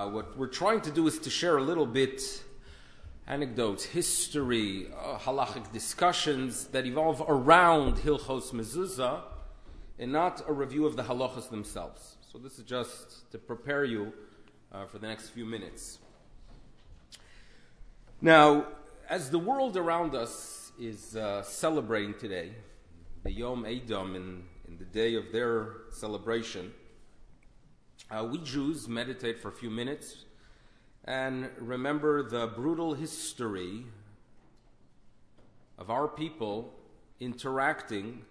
What we're trying to do is to share a little bit anecdotes, history, halachic discussions that evolve around Hilchos Mezuzah, and not a review of the halachas themselves. So this is just to prepare you for the next few minutes. Now, as the world around us is celebrating today, the Yom Edom, in the day of their celebration, we Jews meditate for a few minutes and remember the brutal history of our people interacting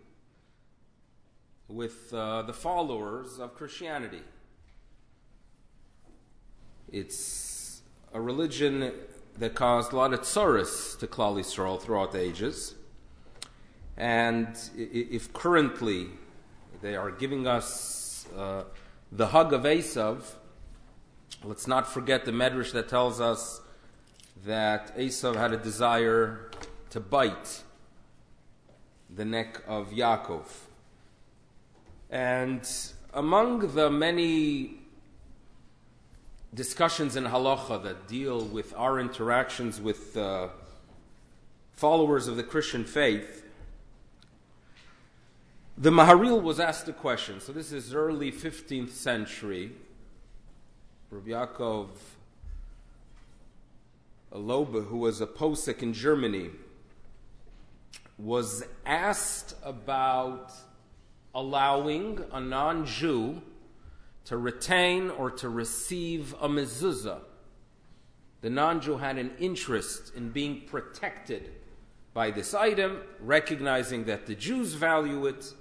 with the followers of Christianity. It's a religion that caused a lot of tsuris to Klal Yisrael throughout the ages. And if currently they are giving us the hug of Esav, let's not forget the medrash that tells us that Esav had a desire to bite the neck of Yaakov. And among the many discussions in halacha that deal with our interactions with followers of the Christian faith, the Maharil was asked a question. So this is early 15th century. Rabbi Yaakov Lobe, who was a posek in Germany, was asked about allowing a non-Jew to retain or to receive a mezuzah. The non-Jew had an interest in being protected by this item, recognizing that the Jews value it.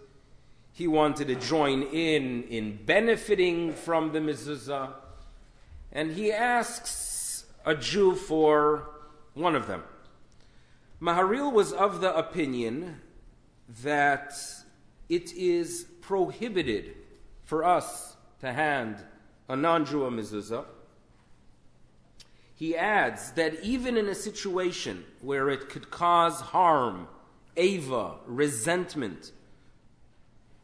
He wanted to join in benefiting from the mezuzah, and he asks a Jew for one of them. Maharil was of the opinion that it is prohibited for us to hand a non-Jew a mezuzah. He adds that even in a situation where it could cause harm, ava, resentment,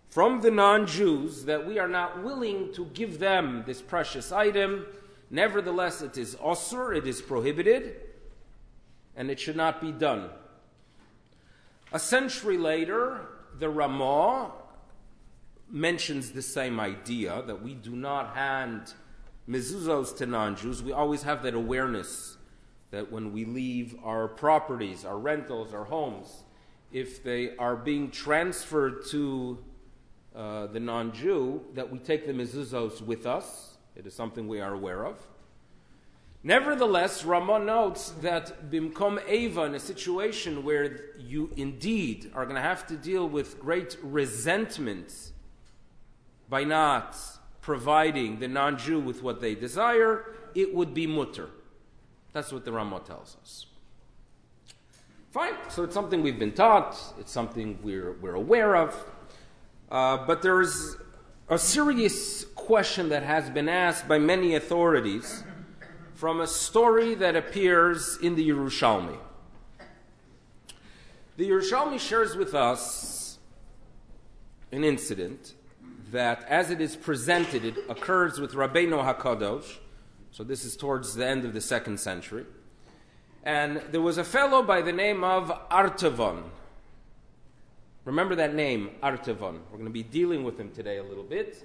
from the non-Jews, that we are not willing to give them this precious item, nevertheless it is osur, it is prohibited, and it should not be done. A century later, the Ramah mentions the same idea, that we do not hand mezuzos to non-Jews. We always have that awareness that when we leave our properties, our rentals, our homes, if they are being transferred to the non-Jew, that we take the mezuzos with us. It is something we are aware of. Nevertheless, Ramah notes that bimkom eva, in a situation where you indeed are going to have to deal with great resentment by not providing the non-Jew with what they desire, it would be mutter. That's what the Ramah tells us. Fine, so it's something we've been taught, it's something we're aware of. But there is a serious question that has been asked by many authorities from a story that appears in the Yerushalmi. The Yerushalmi shares with us an incident that, as it is presented, it occurs with Rabbeinu HaKadosh. So this is towards the end of the 2nd century. And there was a fellow by the name of Artavon. Remember that name, Artavon. We're going to be dealing with him today a little bit.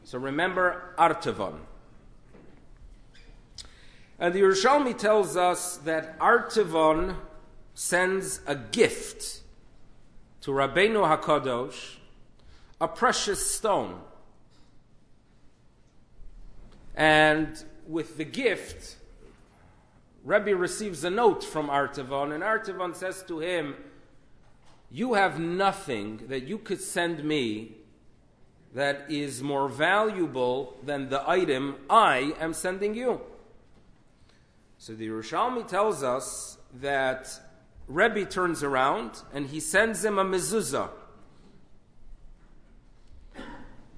So remember Artavon. And the Yerushalmi tells us that Artavon sends a gift to Rabbeinu HaKadosh, a precious stone. And with the gift, Rebbe receives a note from Artavon, and Artavon says to him, you have nothing that you could send me that is more valuable than the item I am sending you. So the Yerushalmi tells us that Rebbe turns around and he sends him a mezuzah.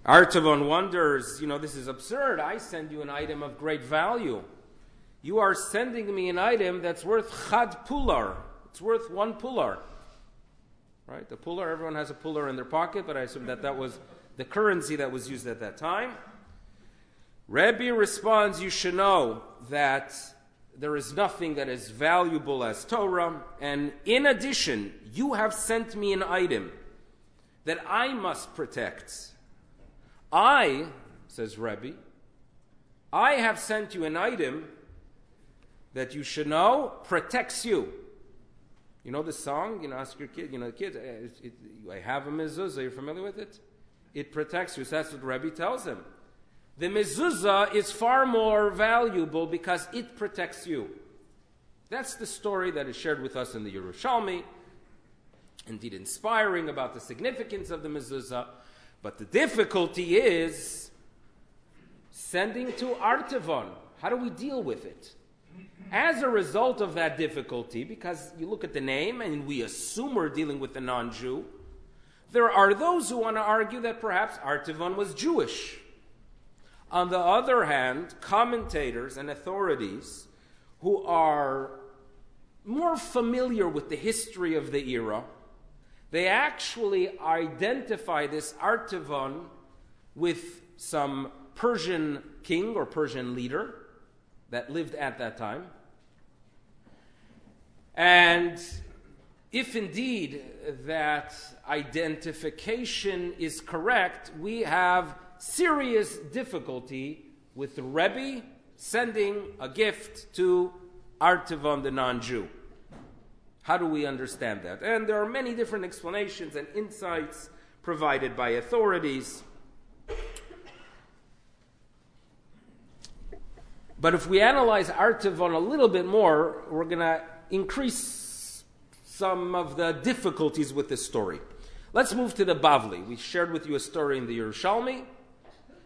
Artavon wonders, this is absurd. I send you an item of great value. You are sending me an item that's worth chad pular. It's worth 1 pular. Right? The pular, everyone has a pular in their pocket, but I assume that was the currency that was used at that time. Rebbe responds, you should know that there is nothing that is valuable as Torah, and in addition, you have sent me an item that I must protect. I, says Rebbe, I have sent you an item that you should know protects you. You know the song? Ask your kid, the kids, I have a mezuzah, are you familiar with it? It protects you. So that's what Rebbe tells him. The mezuzah is far more valuable because it protects you. That's the story that is shared with us in the Yerushalmi, indeed inspiring about the significance of the mezuzah. But the difficulty is sending to Artavan. How do we deal with it? As a result of that difficulty, because you look at the name and we assume we're dealing with a non-Jew, there are those who want to argue that perhaps Artavan was Jewish. On the other hand, commentators and authorities who are more familiar with the history of the era, they actually identify this Artavan with some Persian king or Persian leader that lived at that time. And if indeed that identification is correct, we have serious difficulty with the Rebbe sending a gift to Artavan, the non-Jew. How do we understand that? And there are many different explanations and insights provided by authorities. But if we analyze Artavan a little bit more, we're going to increase some of the difficulties with this story. Let's move to the Bavli. We shared with you a story in the Yerushalmi,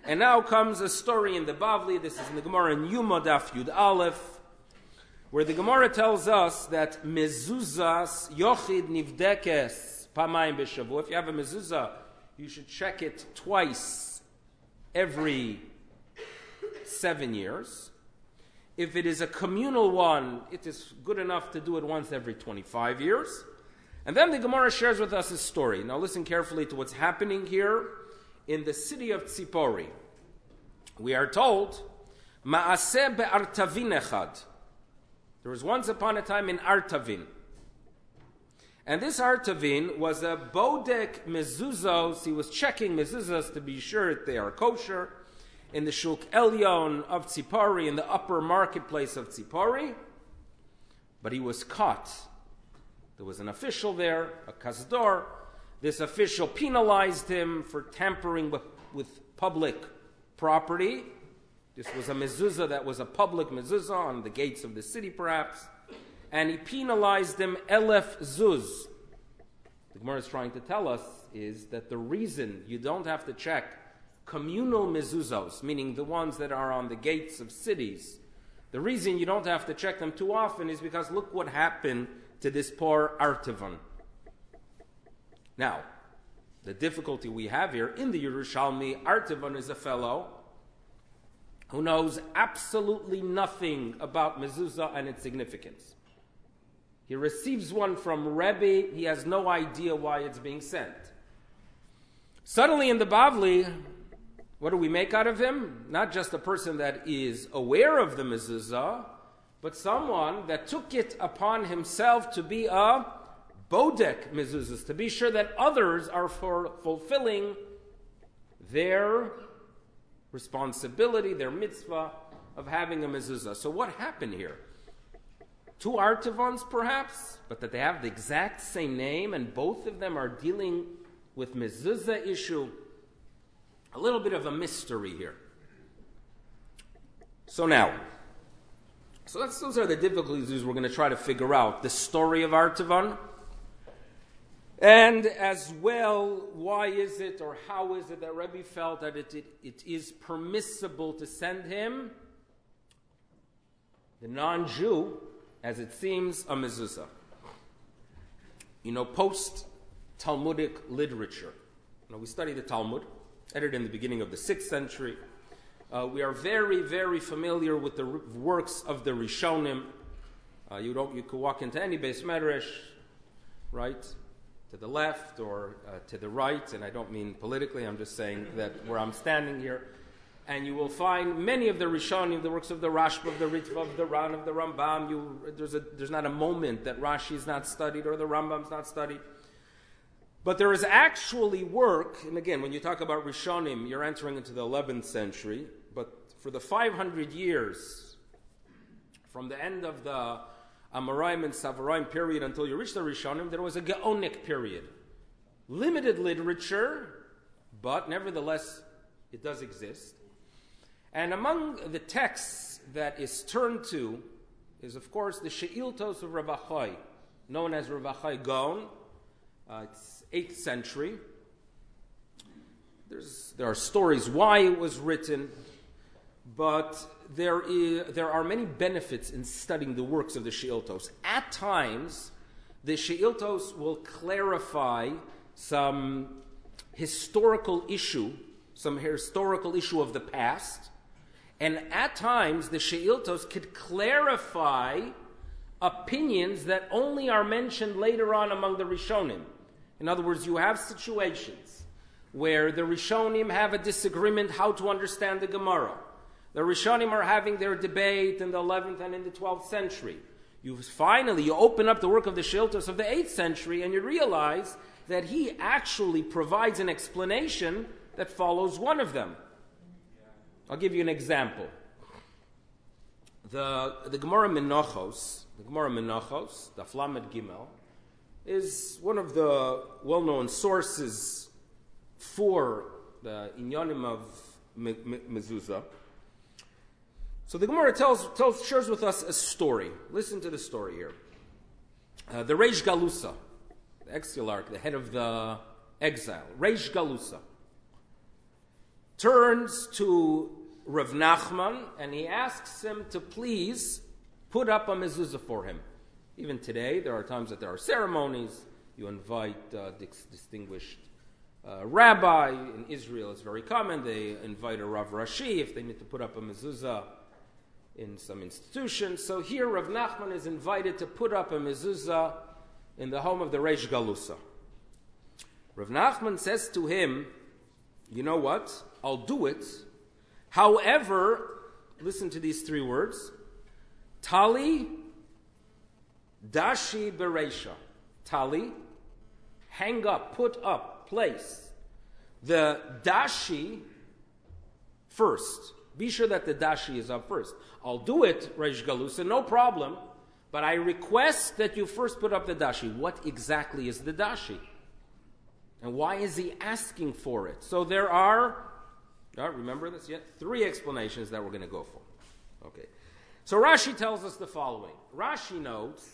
and now comes a story in the Bavli. This is in the Gemara in Yuma Daf Yud Aleph, where the Gemara tells us that mezuzas yochid nivdekes pamayim b'shavu. If you have a mezuzah, you should check it twice every 7 years. If it is a communal one, it is good enough to do it once every 25 years. And then the Gemara shares with us a story. Now listen carefully to what's happening here in the city of Tzipori. We are told, Ma'aseh be'artavin echad. There was once upon a time in Artavin. And this Artavin was a bodek mezuzos. He was checking mezuzos to be sure that they are kosher in the Shulk Elyon of Tzipori, in the upper marketplace of Tzipori. But he was caught. There was an official there, a kasdor. This official penalized him for tampering with public property. This was a mezuzah that was a public mezuzah on the gates of the city, perhaps. And he penalized him 1,000 zuz. The Gemara is trying to tell us is that the reason you don't have to check communal mezuzos, meaning the ones that are on the gates of cities, the reason you don't have to check them too often is because look what happened to this poor Artavan. Now, the difficulty we have here in the Yerushalmi, Artavan is a fellow who knows absolutely nothing about mezuzah and its significance. He receives one from Rebbe, he has no idea why it's being sent. Suddenly in the Bavli, what do we make out of him? Not just a person that is aware of the mezuzah, but someone that took it upon himself to be a bodek mezuzahs, to be sure that others are fulfilling their responsibility, their mitzvah of having a mezuzah. So what happened here? Two Artavans perhaps, but that they have the exact same name and both of them are dealing with mezuzah issue. A little bit of a mystery here. So those are the difficulties we're going to try to figure out. The story of Artavan, and as well, why is it or how is it that Rebbe felt that it is permissible to send him, the non-Jew, as it seems, a mezuzah. Post-Talmudic literature. We study the Talmud, edited in the beginning of the 6th century. We are very, very familiar with the works of the Rishonim. You could walk into any Beis Medrash, right, to the left or to the right, and I don't mean politically, I'm just saying that where I'm standing here, And you will find many of the Rishonim, the works of the Rashba, of the Ritva, of the Ran, of the Rambam. There's not a moment that Rashi is not studied or the Rambam is not studied. But there is actually work, and again, when you talk about Rishonim, you're entering into the 11th century, but for the 500 years, from the end of the Amoraim and Savoraim period until you reach the Rishonim, there was a Gaonic period. Limited literature, but nevertheless, it does exist. And among the texts that is turned to is, of course, the She'iltos of Rav Achai, known as Rav Achai Gaon. It's 8th century. There are stories why it was written, but there are many benefits in studying the works of the She'iltos. At times, the She'iltos will clarify some historical issue of the past, and at times the She'iltos could clarify opinions that only are mentioned later on among the Rishonim. In other words, you have situations where the Rishonim have a disagreement how to understand the Gemara. The Rishonim are having their debate in the 11th and in the 12th century. You open up the work of the She'iltos of the 8th century and you realize that he actually provides an explanation that follows one of them. I'll give you an example. The Gemara Menachos, the Flamed Gimel, is one of the well-known sources for the Inyanim of Mezzuzot. So the Gemara shares with us a story. Listen to the story here. The Reish Galusa, the exilarch, the head of the exile, Reish Galusa, turns to Rav Nachman and he asks him to please put up a mezuzah for him. Even today, there are times that there are ceremonies. You invite distinguished rabbi. In Israel, it's very common. They invite a Rav Rashi if they need to put up a mezuzah in some institution. So here, Rav Nachman is invited to put up a mezuzah in the home of the Reish Galusa. Rav Nachman says to him, you know what? I'll do it. However, listen to these 3 words. Tali Dashi Bereisha. Tali, hang up, put up, place the Dashi first. Be sure that the Dashi is up first. I'll do it, Reish Galusa, no problem, but I request that you first put up the Dashi. What exactly is the Dashi? And why is he asking for it? So there are, remember this yet? 3 explanations that we're going to go for. Okay. So Rashi tells us the following. Rashi notes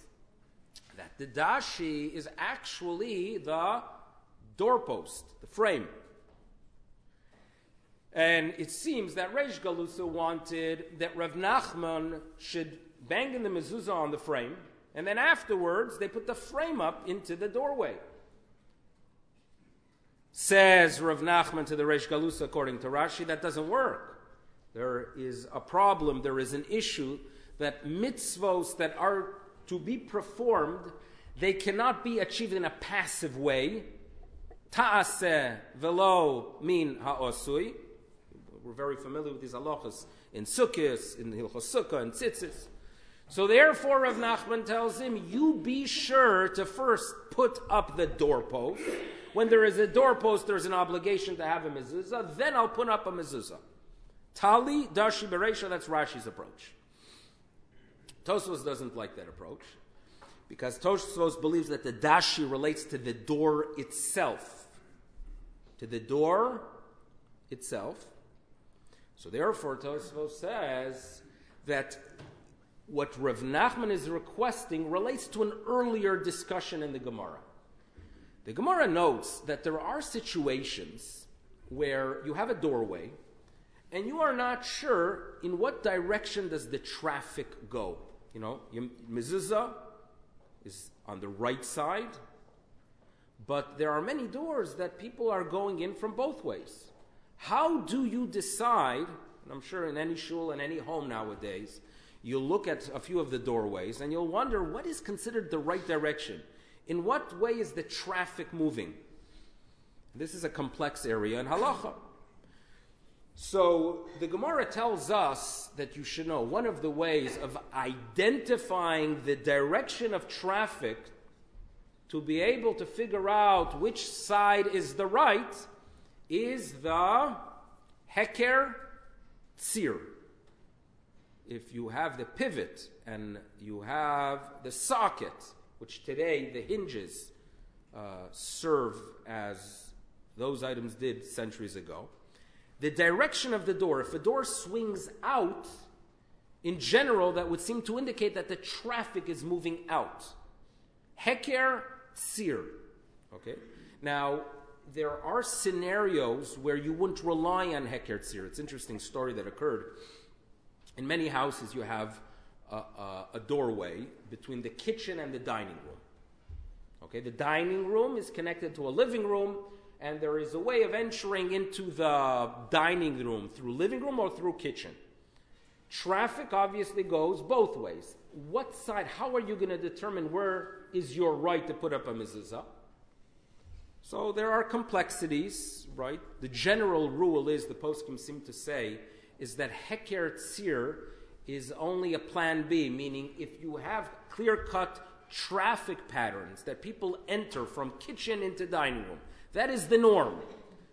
that the Dashi is actually the doorpost, the frame. And it seems that Reish Galusa wanted that Rav Nachman should bang in the mezuzah on the frame, and then afterwards they put the frame up into the doorway. Says Rav Nachman to the Reish Galusa, according to Rashi, that doesn't work. There is a problem, there is an issue that mitzvos that are to be performed, they cannot be achieved in a passive way. Ta'aseh velo min ha'osui. We're very familiar with these halachas in Sukkos, in Hilchos Sukkah, and Tzitzis. So therefore, Rav Nachman tells him, you be sure to first put up the doorpost. When there is a doorpost, there's an obligation to have a mezuzah. Then I'll put up a mezuzah. Tali Dashi Bereisha, that's Rashi's approach. Tosfos doesn't like that approach, because Tosfos believes that the Dashi relates to the door itself. To the door itself. So therefore, Tosfos says that what Rav Nachman is requesting relates to an earlier discussion in the Gemara. The Gemara notes that there are situations where you have a doorway and you are not sure in what direction does the traffic go. You know, mezuzah is on the right side, but there are many doors that people are going in from both ways. How do you decide, and I'm sure in any shul and any home nowadays, you'll look at a few of the doorways and you'll wonder what is considered the right direction. In what way is the traffic moving? This is a complex area in halacha. So the Gemara tells us that you should know one of the ways of identifying the direction of traffic to be able to figure out which side is the right is the heker tzir. If you have the pivot and you have the socket, which today the hinges serve as those items did centuries ago, the direction of the door, if a door swings out, in general, that would seem to indicate that the traffic is moving out. Heker tzir. Okay? Now, there are scenarios where you wouldn't rely on heker tzir. It's an interesting story that occurred. In many houses, you have a doorway between the kitchen and the dining room. Okay? The dining room is connected to a living room, and there is a way of entering into the dining room through living room or through kitchen. Traffic obviously goes both ways. What side, how are you going to determine where is your right to put up a mezuzah? So there are complexities, right? The general rule is, the poskim seem to say, is that heker tzir is only a plan B, meaning if you have clear-cut traffic patterns that people enter from kitchen into dining room, that is the norm.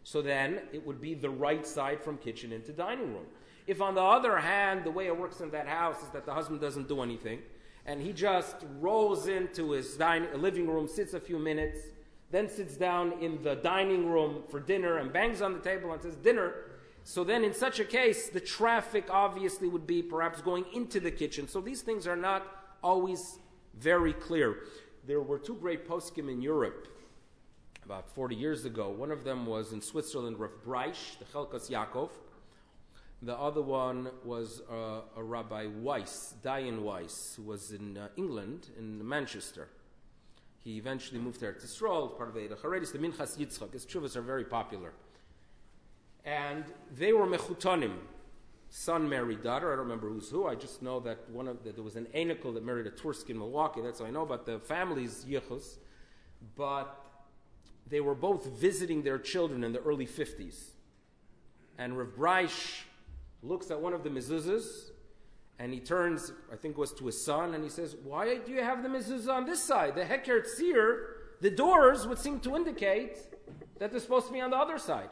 So then it would be the right side from kitchen into dining room. If on the other hand, the way it works in that house is that the husband doesn't do anything, and he just rolls into his living room, sits a few minutes, then sits down in the dining room for dinner and bangs on the table and says dinner, so then in such a case, the traffic obviously would be perhaps going into the kitchen. So these things are not always very clear. There were two great poskim in Europe about 40 years ago. One of them was in Switzerland, Rav Breish, the Chelkas Yaakov. The other one was a Rabbi Weiss, Dayan Weiss, who was in England, in Manchester. He eventually moved there to Yisrael, part of the Haredis, the Minchas Yitzchak. His tshuvas are very popular. And they were mechutanim. Son married daughter. I don't remember who's who. I just know that there was an Einikel that married a Tursk in Milwaukee. That's how I know about the family's yichus. But they were both visiting their children in the early 50s. And Rav Breish looks at one of the mezuzahs, and he turns, I think it was to his son, and he says, why do you have the mezuzah on this side? The heker tzir, the doors would seem to indicate that they're supposed to be on the other side.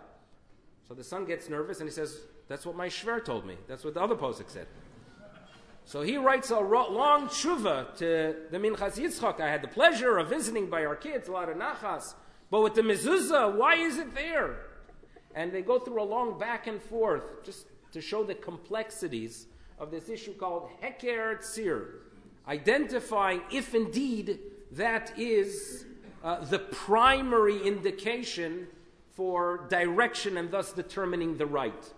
So the son gets nervous, and he says, that's what my shver told me. That's what the other posuk said. So he writes a long tshuva to the Minchas Yitzchak. I had the pleasure of visiting by our kids, a lot of nachas. But with the mezuzah, why is it there? And they go through a long back and forth just to show the complexities of this issue called heker tzir, identifying if indeed that is the primary indication for direction and thus determining the right.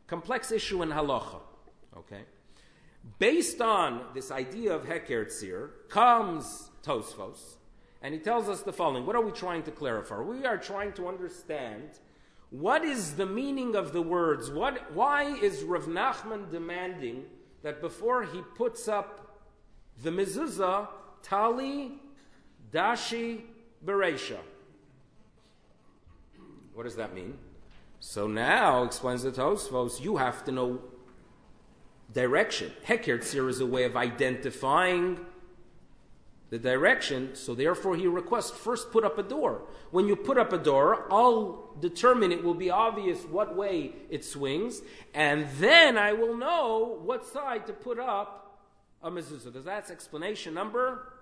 Complex issue in halacha. Okay? Based on this idea of heker tzir comes Tosfos, and he tells us the following. What are we trying to clarify? We are trying to understand what is the meaning of the words. Why is Rav Nachman demanding that before he puts up the mezuzah, tali, dashi, bereisha? What does that mean? So now, explains the Tosfos, you have to know direction. Heker tzir is a way of identifying the direction, so therefore he requests, first put up a door. When you put up a door, I'll determine, it will be obvious what way it swings, and then I will know what side to put up a mezuzah. That's explanation number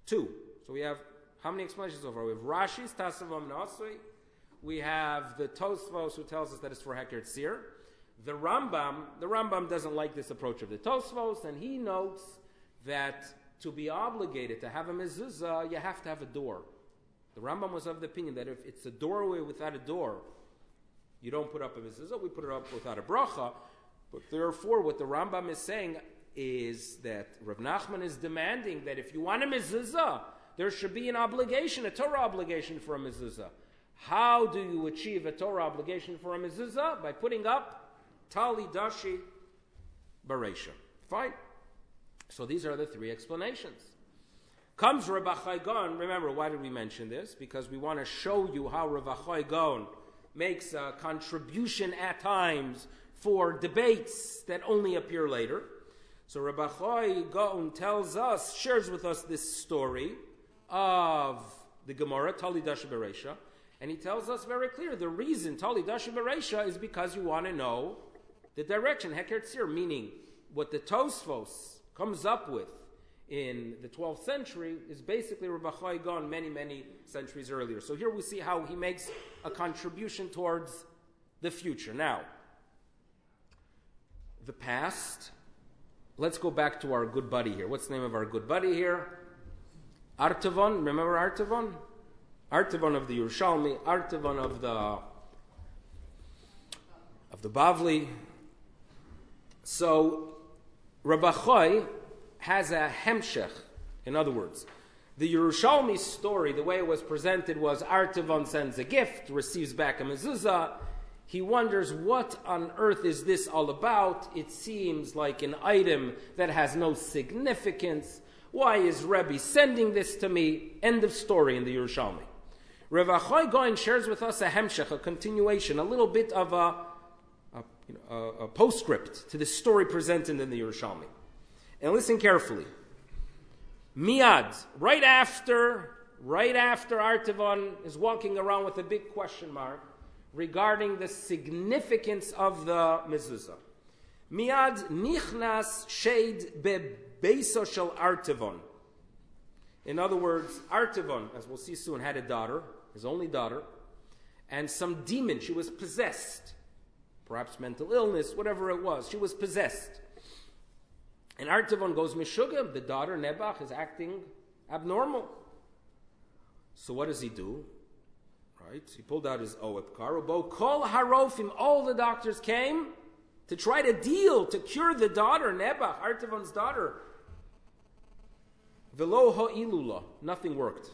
2. So we have, how many explanations so far? We have Rashi's Tasavam Nasui. We have the Tosfos who tells us that it's for heker tzir. The Rambam doesn't like this approach of the Tosfos, and he notes that to be obligated to have a mezuzah, you have to have a door. The Rambam was of the opinion that if it's a doorway without a door, you don't put up a mezuzah, we put it up without a bracha. But therefore, what the Rambam is saying is that Rav Nachman is demanding that if you want a mezuzah, there should be an obligation, a Torah obligation for a mezuzah. How do you achieve a Torah obligation for a mezuzah? By putting up tali, dashi, bereisha. Fine. So these are the 3 explanations. Comes Rav Achai Gaon. Remember, why did we mention this? Because we want to show you how Rav Achai Gaon makes a contribution at times for debates that only appear later. So Rabbi Chai Gaon shares with us this story of the Gemara, Tali Dashi Bereisha, and he tells us very clear the reason Tali Dashi Bereisha is because you want to know the direction, Heker Tzir, meaning what the Tosfos comes up with in the 12th century is basically Rabbi Chai Gaon many, many centuries earlier. So here we see how he makes a contribution towards the future. Now, the past. Let's go back to our good buddy here. What's the name of our good buddy here? Artavon. Remember Artavon? Artavon of the Yerushalmi. Artavon of the Bavli. So Rabbi Chai has a hemshech. In other words, the Yerushalmi story, the way it was presented was Artavon sends a gift, receives back a mezuzah. He wonders, what on earth is this all about? It seems like an item that has no significance. Why is Rebbe sending this to me? End of story in the Yerushalmi. Rabbi Chai Gaon shares with us a hemshech, a continuation, a little bit of a postscript to the story presented in the Yerushalmi. And listen carefully. Miyad, right after Artavon is walking around with a big question mark regarding the significance of the mezuzah. Miyad nichnas shed bebeiso shel Artavon. In other words, Artavon, as we'll see soon, had a daughter, his only daughter, and some demon, she was possessed. Perhaps mental illness, whatever it was, she was possessed. And Artavon goes Meshugah, the daughter, Nebach, is acting abnormal. So what does he do? Right? He pulled out his Oep Karubo. Kol Harofim, all the doctors came to try to cure the daughter, Nebach, Artavon's daughter. Velo Ha'ilula, nothing worked.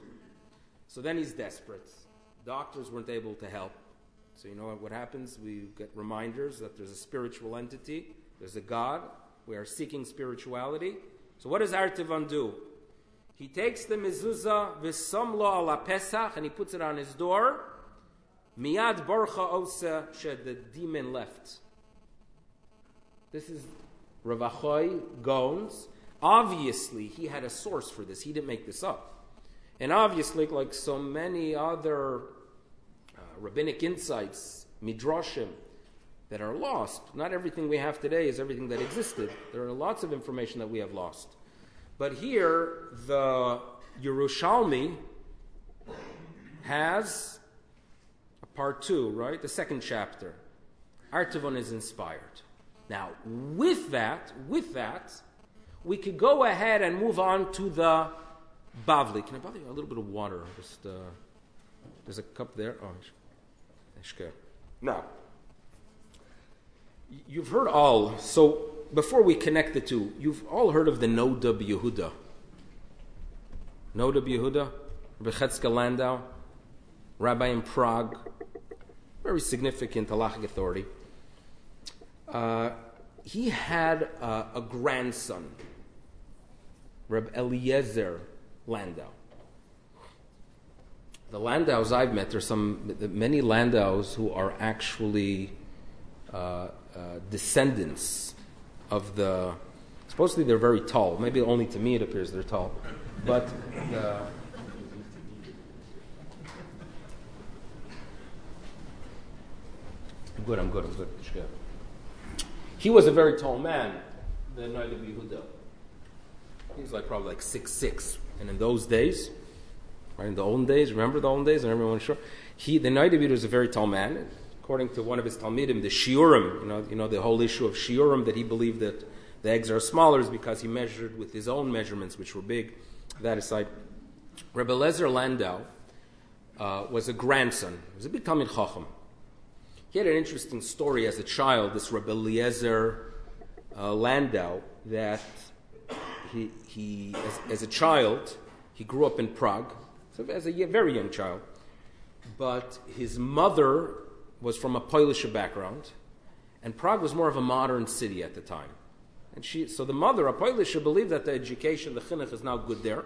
So then he's desperate. Doctors weren't able to help. So you know what happens? We get reminders that there's a spiritual entity, there's a God. We are seeking spirituality. So what does Artavon do? He takes the mezuzah v'som lo ala Pesach and he puts it on his door. Miyad borcha osa shed, the demon left. This is Rabbi Chai Gaon's. Obviously, he had a source for this. He didn't make this up. And obviously, like so many other rabbinic insights, midrashim, that are lost. Not everything we have today is everything that existed. There are lots of information that we have lost. But here, the Yerushalmi has a part 2, right? The second chapter. Artavon is inspired. Now, with that, we could go ahead and move on to the Bavli. Can I bother you? A little bit of water. Just there's a cup there. Oh, now, you've heard all. So before we connect the two, you've all heard of the Noda B'Yehuda. Noda B'Yehuda, Rabbi Chetzke Landau, rabbi in Prague, very significant halachic authority. He had a grandson, Reb Eliezer Landau. The Landaus I've met, there's many Landaus who are actually descendants of the. Supposedly they're very tall. Maybe only to me it appears they're tall, but I'm good. He was a very tall man, the Noda B'Yehuda. He was probably 6'6", and in those days, right, in the olden days, remember the olden days, and everyone was sure. The Noda B'Yehuda was a very tall man. According to one of his Talmidim, the Shiurim, you know the whole issue of Shiurim, that he believed that the eggs are smaller is because he measured with his own measurements, which were big. That aside, Rebbe Eliezer Landau was a grandson. He was a big Talmid Chacham. He had an interesting story as a child, this Rebbe Eliezer Landau, that he as a child, he grew up in Prague, so as a very young child, but his mother was from a Polish background, and Prague was more of a modern city at the time. And so the mother, a Polish, believed that the education, the chinuch, is now good there.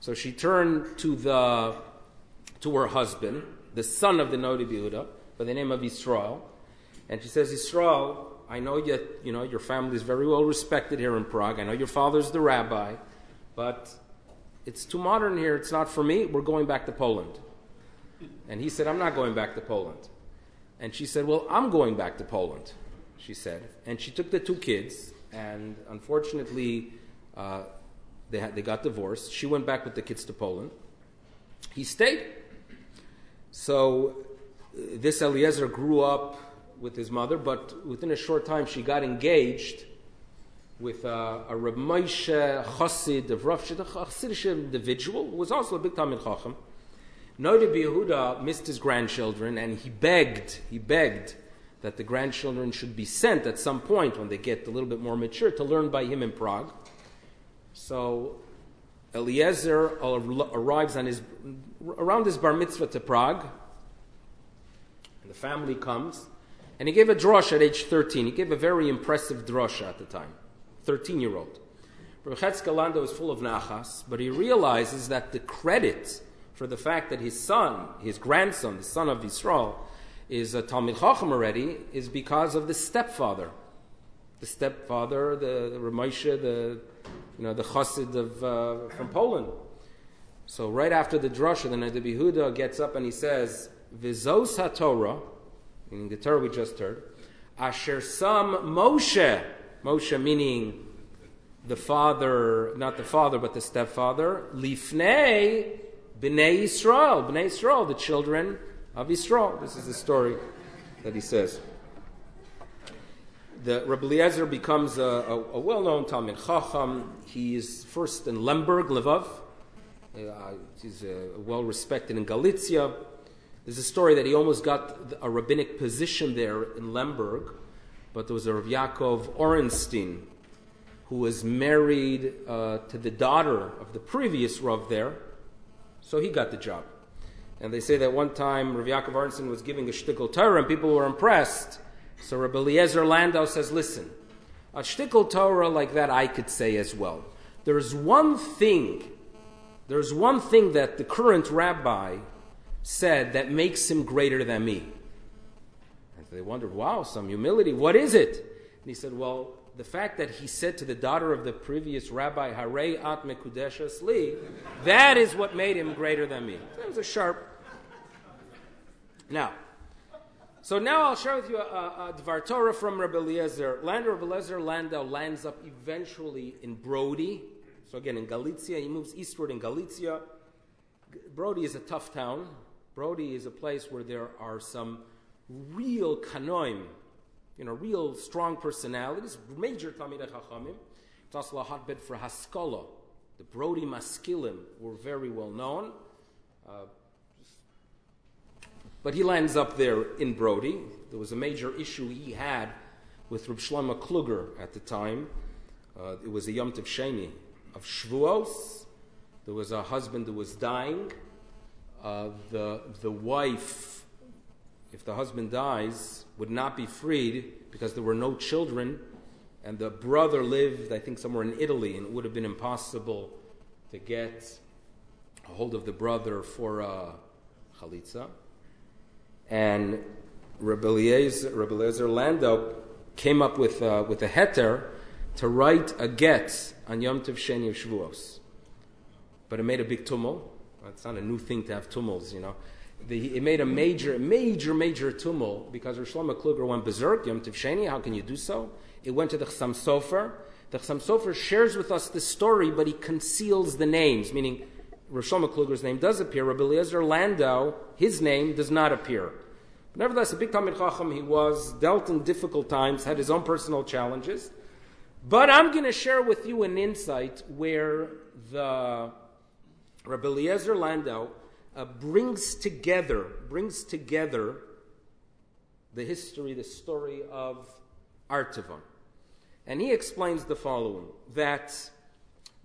So she turned to her husband, the son of the Noda B'Yehuda, by the name of Yisrael. And she says, Yisrael, I know your family is very well respected here in Prague. I know your father's the rabbi, but it's too modern here. It's not for me. We're going back to Poland. And he said, I'm not going back to Poland. And she said, well, I'm going back to Poland, she said. And she took the two kids, and unfortunately, they got divorced. She went back with the kids to Poland. He stayed. So this Eliezer grew up with his mother, but within a short time she got engaged with a Reb Moshe Chassid of Rav Shidduch, a Chassidish individual who was also a big Talmid Chacham. Rabbi Yehuda missed his grandchildren, and he begged that the grandchildren should be sent at some point when they get a little bit more mature to learn by him in Prague. So Eliezer arrives around his bar mitzvah to Prague, and the family comes, and he gave a drosha at age 13. He gave a very impressive drosha at the time, 13-year-old. Rabbi Chetzkel Landa was full of nachas, but he realizes that the credit for the fact that his son, his grandson, the son of Yisrael, is a Talmid Chacham already, is because of the stepfather. The stepfather, the Ramoshe, the Chassid from Poland. So right after the drasha, the Rabbi Yehuda gets up and he says, V'zos HaTorah, meaning the Torah we just heard, Asher Sam Moshe, Moshe meaning the father, not the father, but the stepfather, Lifnei B'nai Yisrael, the children of Yisrael. This is the story that he says. The Rabbi Eliezer becomes a well-known Talmid Chacham. He is first in Lemberg, Lvov. He's well-respected in Galicia. There's a story that he almost got a rabbinic position there in Lemberg, but there was a Rav Yaakov Orenstein who was married to the daughter of the previous Rav there, so he got the job. And they say that one time Rav Yaakov Orenstein was giving a shtickle Torah and people were impressed. So Rabbi Eliezer Landau says, listen, a shtickle Torah like that I could say as well. There's one thing that the current rabbi said that makes him greater than me. And they wondered, wow, some humility. What is it? And he said, well, the fact that he said to the daughter of the previous rabbi, Harei at mekudeshes li, that is what made him greater than me. That was a sharp. Now I'll share with you a Dvar Torah from Rabbi Eliezer Landau. Rabbi Eliezer Landau lands up eventually in Brody. So again, in Galicia, he moves eastward in Galicia. Brody is a tough town. Brody is a place where there are some real kanoim, real strong personalities, major Talmidei Chachamim. It's also a hotbed for Haskalah. The Brody Maskilim were very well known. But he lands up there in Brody. There was a major issue he had with Reb Shlomo Kluger at the time. It was a Yom Tov Sheni of Shavuos. There was a husband who was dying. The wife, if the husband dies, would not be freed because there were no children, and the brother lived, I think, somewhere in Italy, and it would have been impossible to get a hold of the brother for chalitza. And Rabbi Eliezer Landau came up with a heter to write a get on Yom Tov Sheni of Shavuos. But it made a big tumult. It's not a new thing to have tumults, It made a major tumult because Rosh Shlomo Kluger went berserk, Yom Tov Sheni. How can you do so? It went to the Chassam Sofer. The Chassam Sofer shares with us the story, but he conceals the names, meaning Rosh Shlomo Kluger's name does appear. Rabbi Eliezer Landau, his name does not appear. But nevertheless, a big Talmid Chacham he was, dealt in difficult times, had his own personal challenges. But I'm going to share with you an insight where the Rabbi Eliezer Landau brings together the history, the story of Artavan. And he explains the following, that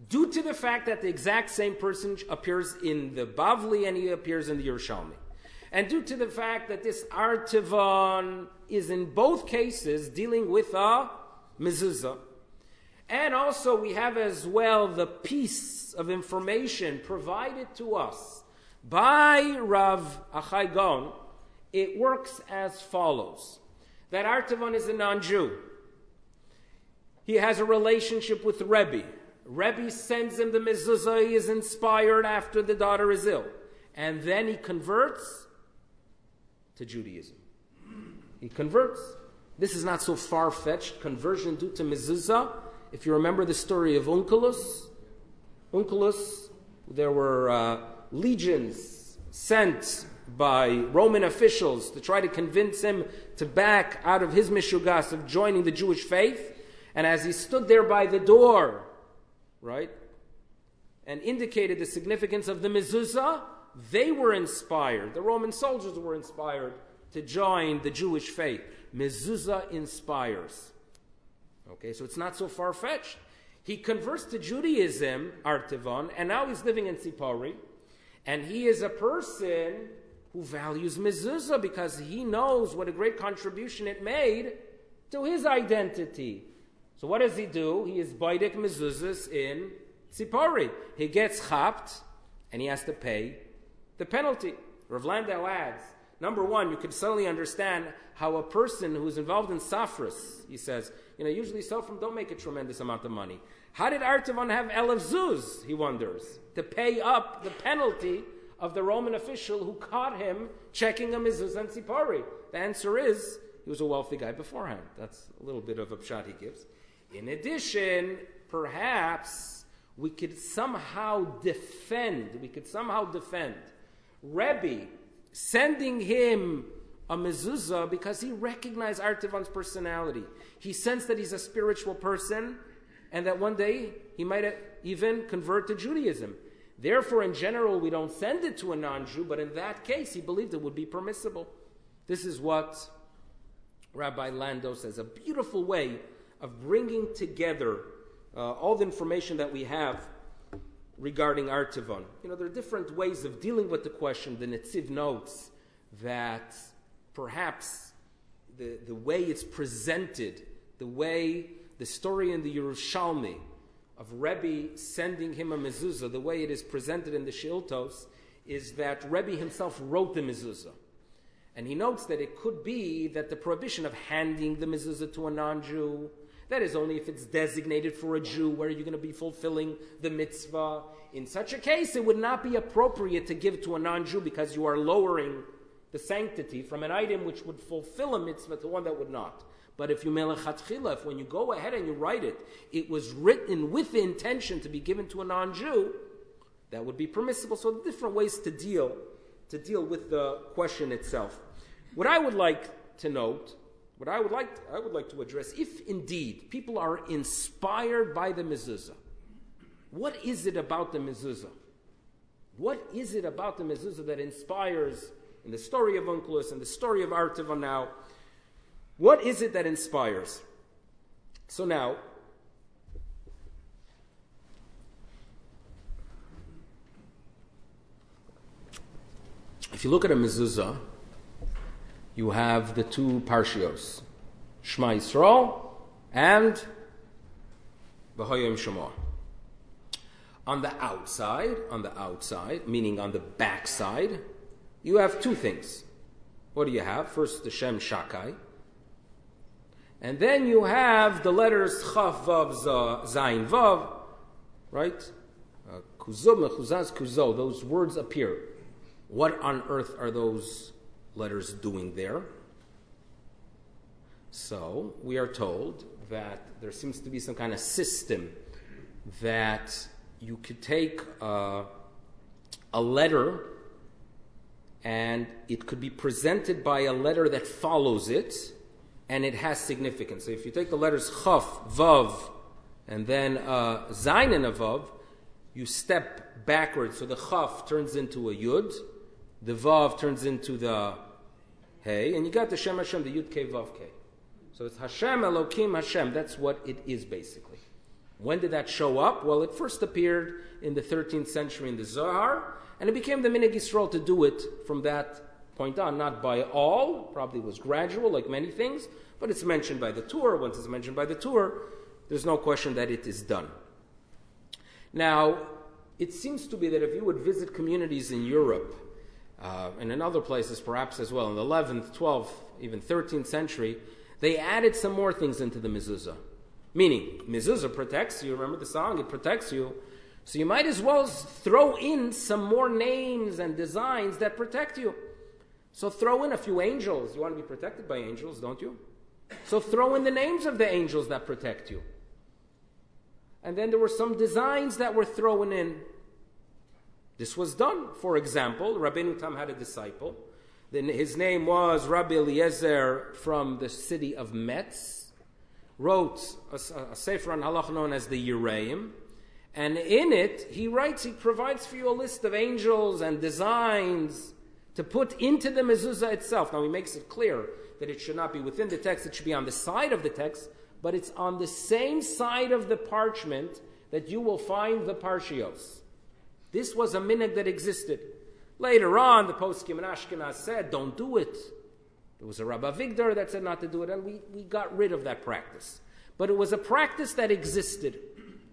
due to the fact that the exact same person appears in the Bavli and he appears in the Yerushalmi, and due to the fact that this Artavan is in both cases dealing with a Mezzuzot, and also we have as well the piece of information provided to us by Rav Achai Gaon it works as follows. That Artavan is a non-Jew. He has a relationship with Rebbe. Rebbe sends him the mezuzah. He is inspired after the daughter is ill. And then he converts to Judaism. He converts. This is not so far-fetched. Conversion due to mezuzah. If you remember the story of Onkelos, there were legions sent by Roman officials to try to convince him to back out of his mishugas of joining the Jewish faith. And as he stood there by the door, right, and indicated the significance of the mezuzah, they were inspired. The Roman soldiers were inspired to join the Jewish faith. Mezuzah inspires. Okay, so it's not so far-fetched. He converts to Judaism, Artavan, and now he's living in Tzipori, and he is a person who values mezuzah because he knows what a great contribution it made to his identity. So what does he do? He is baidek mezuzahs in Tzipori. He gets chapped, and he has to pay the penalty. Rav Landau adds, number one, you could suddenly understand how a person who is involved in Safras, he says, usually Sofrim don't make a tremendous amount of money. How did Artavan have Elef Zuz, he wonders, to pay up the penalty of the Roman official who caught him checking a mezuzah and Tzipori? The answer is, he was a wealthy guy beforehand. That's a little bit of a pshat he gives. In addition, perhaps we could somehow defend Rebbe sending him a mezuzah because he recognized Artavan's personality. He sensed that he's a spiritual person and that one day he might even convert to Judaism. Therefore, in general, we don't send it to a non-Jew, but in that case, he believed it would be permissible. This is what Rabbi Landau says, a beautiful way of bringing together all the information that we have regarding Artavan. There are different ways of dealing with the question. The Netziv notes that perhaps the way it's presented, the way the story in the Yerushalmi of Rebbe sending him a mezuzah, the way it is presented in the Shiltos, is that Rebbe himself wrote the mezuzah. And he notes that it could be that the prohibition of handing the mezuzah to a non-Jew, that is only if it's designated for a Jew, where you're going to be fulfilling the mitzvah. In such a case, it would not be appropriate to give to a non-Jew because you are lowering the sanctity from an item which would fulfill a mitzvah to one that would not. But if you melechatchila, if when you go ahead and you write it, it was written with the intention to be given to a non-Jew, that would be permissible. So different ways to deal with the question itself. What I would like to note, I would like to address, if indeed people are inspired by the mezuzah, what is it about the mezuzah? What is it about the mezuzah that inspires, in the story of Onkelos and the story of Artavan now, what is it that inspires? So now, if you look at a mezuzah, you have the two parshios, Shema Yisrael and V'hoyim Shema. On the outside, meaning on the back side, you have two things. What do you have? First, the Shem Shakai. And then you have the letters Chaf, Vav, Zayin, Vav, right? Kuzov, Mechuzaz, Kuzo. Those words appear. What on earth are those letters doing there? So, we are told that there seems to be some kind of system that you could take a letter and it could be presented by a letter that follows it, and it has significance. So if you take the letters Chaf, Vav, and then Zayin and a Vav, you step backwards. So the Chaf turns into a Yud, the Vav turns into the Hey, and you got the Shem Hashem, the Yud Kei Vav Kei. So it's Hashem, Elokim, Hashem. That's what it is basically. When did that show up? Well, it first appeared in the 13th century in the Zohar, and it became the Minhag Yisrael to do it from that point on. Not by all, probably was gradual, like many things, but it's mentioned by the Torah. Once it's mentioned by the Torah, there's no question that it is done. Now, it seems to be that if you would visit communities in Europe, and in other places perhaps as well, in the 11th, 12th, even 13th century, they added some more things into the mezuzah. Meaning, mezuzah protects you, remember the song, it protects you, so you might as well throw in some more names and designs that protect you. So throw in a few angels. You want to be protected by angels, don't you? So throw in the names of the angels that protect you. And then there were some designs that were thrown in. This was done. For example, Rabbeinu Tam had a disciple. Then his name was Rabbi Eliezer from the city of Metz. Wrote a sefer on halach known as the Yereim. And in it, he provides for you a list of angels and designs to put into the mezuzah itself. Now he makes it clear that it should not be within the text, it should be on the side of the text, but it's on the same side of the parchment that you will find the parshios. This was a minhag that existed. Later on, the poskim in Ashkenaz said, don't do it. There was a Rabbi Vigdor that said not to do it, and we got rid of that practice. But it was a practice that existed.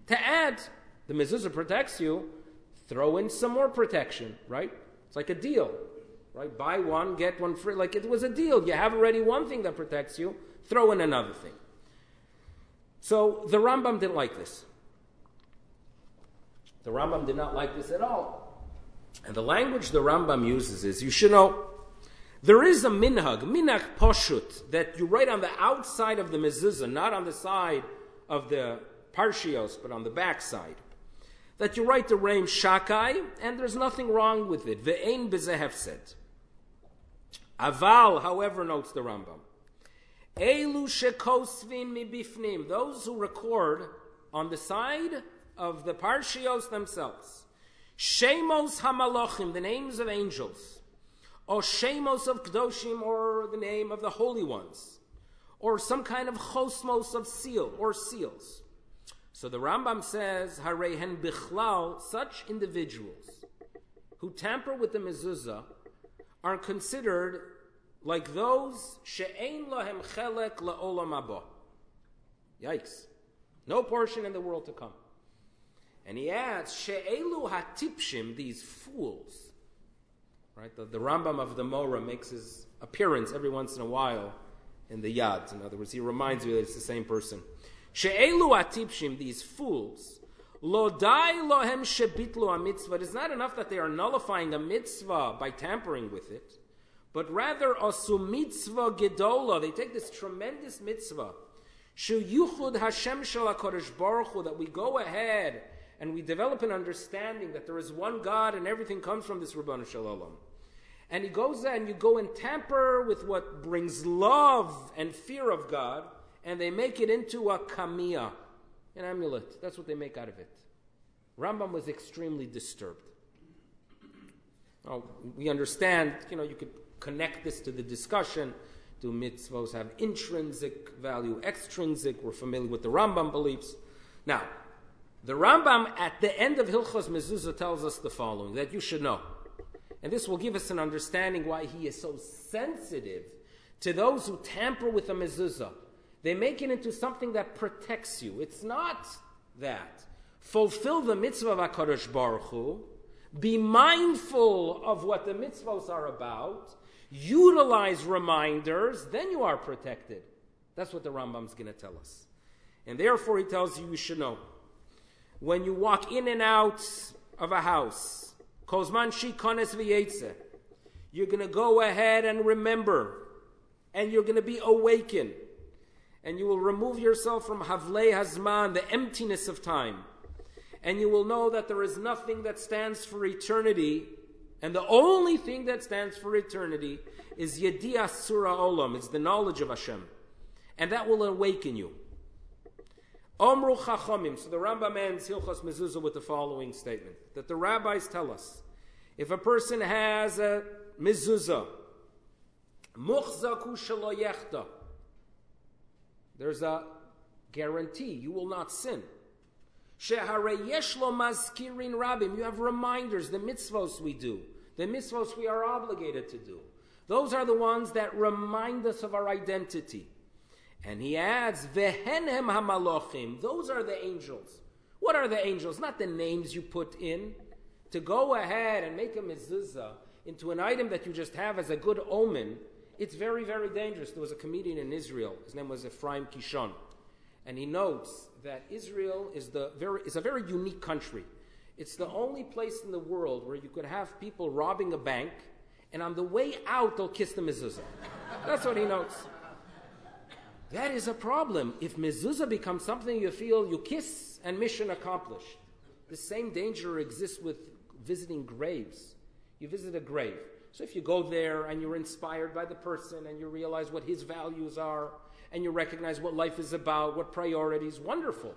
To add, the mezuzah protects you, throw in some more protection, right? It's like a deal, right? Buy one, get one free. Like it was a deal. You have already one thing that protects you, throw in another thing. So the Rambam didn't like this. The Rambam did not like this at all. And the language the Rambam uses is, you should know, there is a minhag poshut, that you write on the outside of the mezuzah, not on the side of the parshios, but on the back side. That you write the reim shakai, and there's nothing wrong with it. Ve'ein b'zeh hefsed. Aval, however, notes the Rambam, Elu shekosvin mibifnim, those who record on the side of the parshios themselves, shemos hamalachim, the names of angels, or shemos of kedoshim, or the name of the holy ones, or some kind of chosmos of seal, or seals. So the Rambam says, Harehen bichlal, such individuals who tamper with the mezuzah are considered like those she'ein lahem chelek la'olam haba. Yikes. No portion in the world to come. And he adds, she'elu hatipshim, these fools. Right? The Rambam of the Morah makes his appearance every once in a while in the Yad. In other words, he reminds you that it's the same person. She'elu atipshim, these fools, lo dai lohem shebitlu a mitzvah. It is not enough that they are nullifying a mitzvah by tampering with it, but rather asu mitzvah gedola. They take this tremendous mitzvah, shu yuchud Hashem shel HaKadosh Baruch Hu, that we go ahead and we develop an understanding that there is one God and everything comes from this Ribbon Shalom. And he goes there and you go and tamper with what brings love and fear of God, and they make it into a kamiyah, an amulet. That's what they make out of it. Rambam was extremely disturbed. We understand, you could connect this to the discussion. Do mitzvos have intrinsic value, extrinsic? We're familiar with the Rambam beliefs. Now, the Rambam at the end of Hilchos Mezuzah tells us the following, that you should know. And this will give us an understanding why he is so sensitive to those who tamper with the mezuzah. They make it into something that protects you. It's not that. Fulfill the mitzvah of HaKadosh Baruch Hu. Be mindful of what the mitzvahs are about. Utilize reminders. Then you are protected. That's what the Rambam's going to tell us. And therefore he tells you should know. When you walk in and out of a house, Kozman shikones v'yetze, you're going to go ahead and remember. And you're going to be awakened. And you will remove yourself from Havlei Hazman, the emptiness of time. And you will know that there is nothing that stands for eternity. And the only thing that stands for eternity is Yedias Surah Olam. It's the knowledge of Hashem. And that will awaken you. Omru Chachamim. So the Rambam ends Hilchos Mezuzah with the following statement. That the rabbis tell us, if a person has a mezuzah, Muchzaku Shelo Yechta, there's a guarantee you will not sin. Sheharei yeshlo mazkirin rabim. You have reminders, the mitzvos we do, the mitzvos we are obligated to do. Those are the ones that remind us of our identity. And he adds, vehenhem hamalochim. Those are the angels. What are the angels? Not the names you put in. To go ahead and make a mezuzah into an item that you just have as a good omen, it's very, very dangerous. There was a comedian in Israel. His name was Ephraim Kishon. And he notes that Israel is a very unique country. It's the only place in the world where you could have people robbing a bank, and on the way out, they'll kiss the mezuzah. That's what he notes. That is a problem. If mezuzah becomes something you feel you kiss and mission accomplished. The same danger exists with visiting graves. You visit a grave. So if you go there and you're inspired by the person and you realize what his values are and you recognize what life is about, what priorities, wonderful.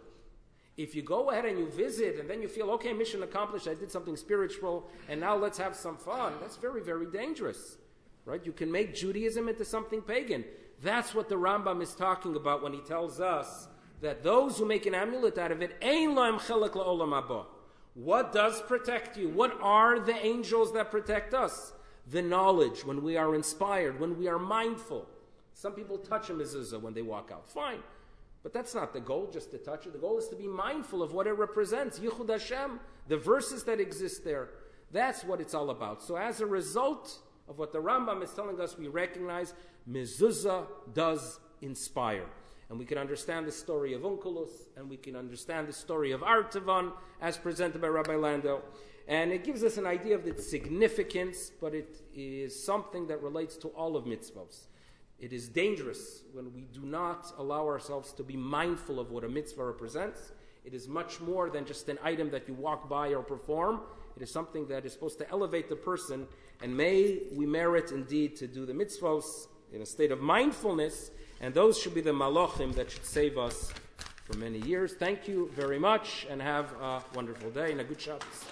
If you go ahead and you visit and then you feel, okay, mission accomplished, I did something spiritual and now let's have some fun, that's very, very dangerous. Right? You can make Judaism into something pagan. That's what the Rambam is talking about when he tells us that those who make an amulet out of it, ein lahem chelek la'olam haba. What does protect you? What are the angels that protect us? The knowledge, when we are inspired, when we are mindful. Some people touch a mezuzah when they walk out. Fine. But that's not the goal, just to touch it. The goal is to be mindful of what it represents. Yichud Hashem, the verses that exist there. That's what it's all about. So as a result of what the Rambam is telling us, we recognize mezuzah does inspire. And we can understand the story of Onkelos, and we can understand the story of Artavan, as presented by Rabbi Landau. And it gives us an idea of its significance, but it is something that relates to all of mitzvahs. It is dangerous when we do not allow ourselves to be mindful of what a mitzvah represents. It is much more than just an item that you walk by or perform. It is something that is supposed to elevate the person, and may we merit indeed to do the mitzvahs in a state of mindfulness, and those should be the malachim that should save us for many years. Thank you very much, and have a wonderful day and a good Shabbos.